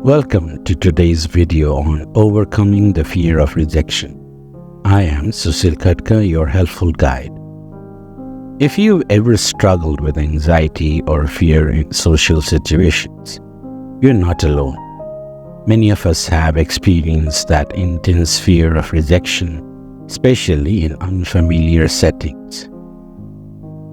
Welcome to today's video on overcoming the fear of rejection. I am Susil Khatka, your helpful guide. If you've ever struggled with anxiety or fear in social situations, you're not alone. Many of us have experienced that intense fear of rejection, especially in unfamiliar settings.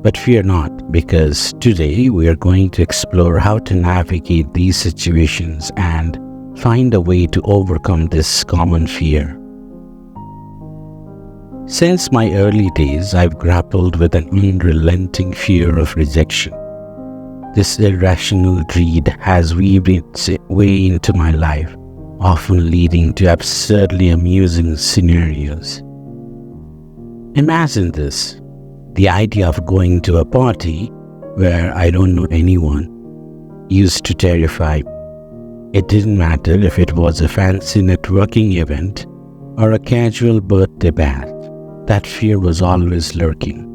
But fear not, because today we are going to explore how to navigate these situations and find a way to overcome this common fear. Since my early days, I've grappled with an unrelenting fear of rejection. This irrational dread has weaved its way into my life, often leading to absurdly amusing scenarios. Imagine this. The idea of going to a party where I don't know anyone used to terrify me. It didn't matter if it was a fancy networking event or a casual birthday bash. That fear was always lurking.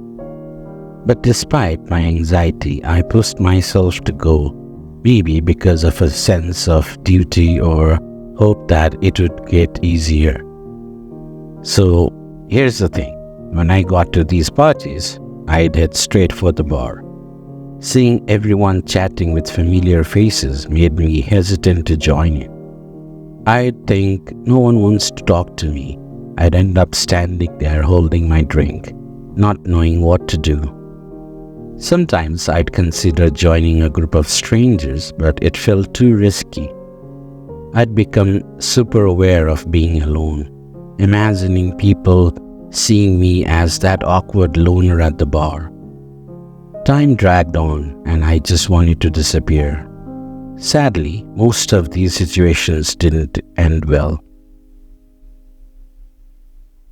But despite my anxiety, I pushed myself to go, maybe because of a sense of duty or hope that it would get easier. So here's the thing. When I got to these parties, I'd head straight for the bar. Seeing everyone chatting with familiar faces made me hesitant to join in. I'd think no one wants to talk to me. I'd end up standing there holding my drink, not knowing what to do. Sometimes I'd consider joining a group of strangers, but it felt too risky. I'd become super aware of being alone, imagining people seeing me as that awkward loner at the bar. Time dragged on and I just wanted to disappear. Sadly, most of these situations didn't end well.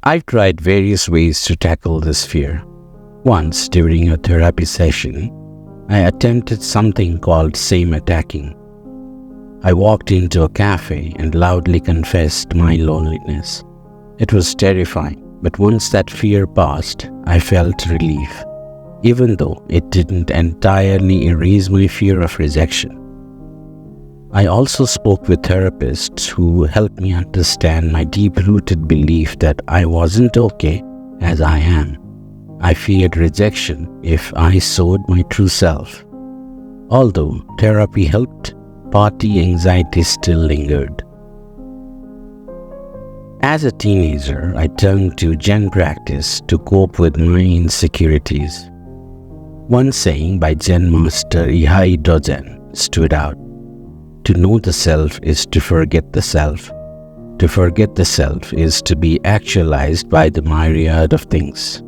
I've tried various ways to tackle this fear. Once, during a therapy session, I attempted something called shame attacking. I walked into a cafe and loudly confessed my loneliness. It was terrifying. But once that fear passed, I felt relief, even though it didn't entirely erase my fear of rejection. I also spoke with therapists who helped me understand my deep-rooted belief that I wasn't okay as I am. I feared rejection if I showed my true self. Although therapy helped, party anxiety still lingered. As a teenager, I turned to Zen practice to cope with my insecurities. One saying by Zen master Ihai Dogen stood out. To know the self is to forget the self. To forget the self is to be actualized by the myriad of things.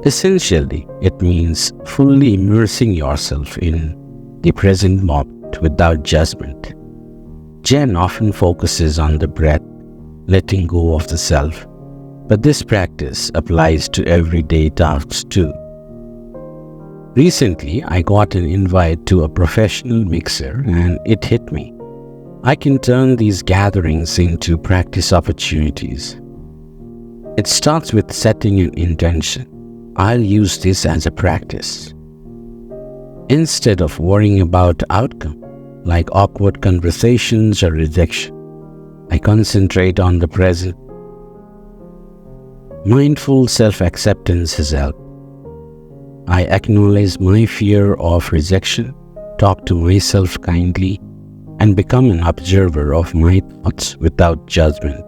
Essentially, it means fully immersing yourself in the present moment without judgment. Zen often focuses on the breath, letting go of the self. But this practice applies to everyday tasks too. Recently, I got an invite to a professional mixer and it hit me. I can turn these gatherings into practice opportunities. It starts with setting an intention. I'll use this as a practice. Instead of worrying about outcome, like awkward conversations or rejection, I concentrate on the present. Mindful self-acceptance has helped. I acknowledge my fear of rejection, talk to myself kindly, and become an observer of my thoughts without judgment.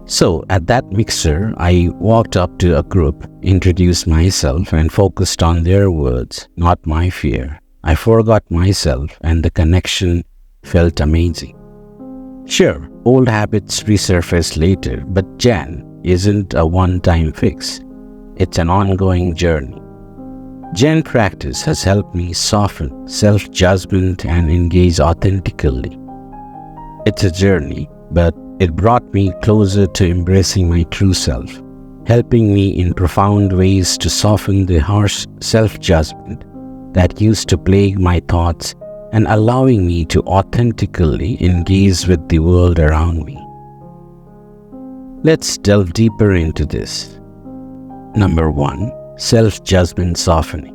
So, at that mixer, I walked up to a group, introduced myself, and focused on their words, not my fear. I forgot myself, and the connection felt amazing. Sure, old habits resurface later, but Zen isn't a one-time fix. It's an ongoing journey. Zen practice has helped me soften self-judgment and engage authentically. It's a journey, but it brought me closer to embracing my true self, helping me in profound ways to soften the harsh self-judgment that used to plague my thoughts and allowing me to authentically engage with the world around me. Let's delve deeper into this. Number 1. Self-judgment softening.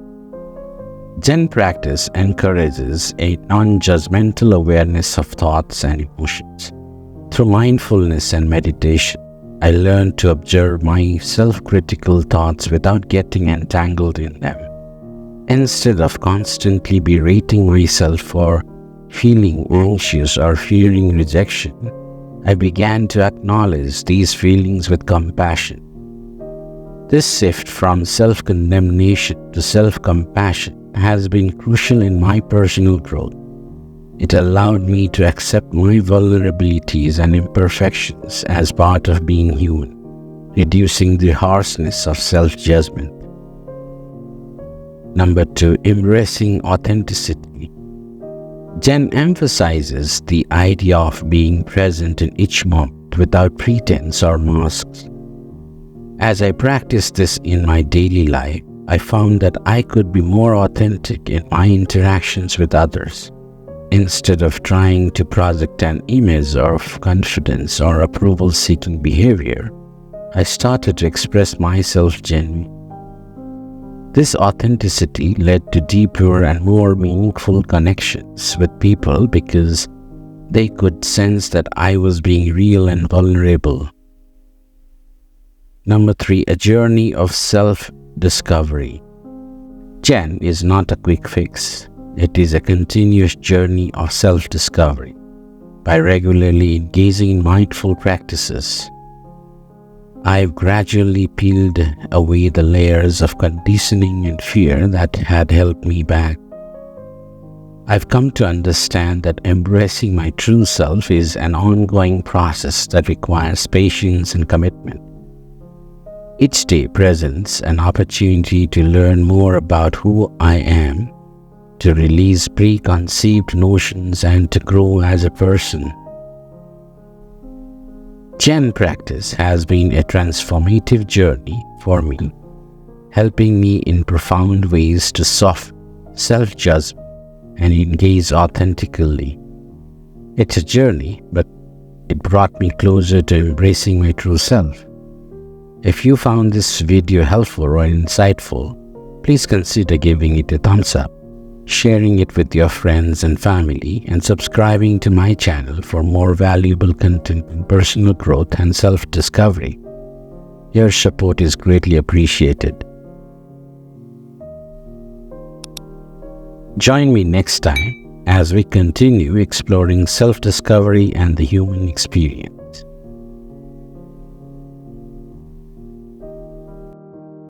Zen practice encourages a non-judgmental awareness of thoughts and emotions. Through mindfulness and meditation, I learned to observe my self-critical thoughts without getting entangled in them. Instead of constantly berating myself for feeling anxious or fearing rejection, I began to acknowledge these feelings with compassion. This shift from self-condemnation to self-compassion has been crucial in my personal growth. It allowed me to accept my vulnerabilities and imperfections as part of being human, reducing the harshness of self-judgment. Number 2, embracing authenticity. Zen emphasizes the idea of being present in each moment without pretense or masks. As I practiced this in my daily life, I found that I could be more authentic in my interactions with others. Instead of trying to project an image of confidence or approval-seeking behavior, I started to express myself genuinely. This authenticity led to deeper and more meaningful connections with people because they could sense that I was being real and vulnerable. Number 3, a journey of self-discovery. Zen is not a quick fix. It is a continuous journey of self-discovery. By regularly engaging in mindful practices, I've gradually peeled away the layers of conditioning and fear that had held me back. I've come to understand that embracing my true self is an ongoing process that requires patience and commitment. Each day presents an opportunity to learn more about who I am, to release preconceived notions, and to grow as a person. Zen practice has been a transformative journey for me, helping me in profound ways to soften self-judgment and engage authentically. It's a journey, but it brought me closer to embracing my true self. If you found this video helpful or insightful, please consider giving it a thumbs up, sharing it with your friends and family, and subscribing to my channel for more valuable content in personal growth and self-discovery. Your support is greatly appreciated. Join me next time as we continue exploring self-discovery and the human experience.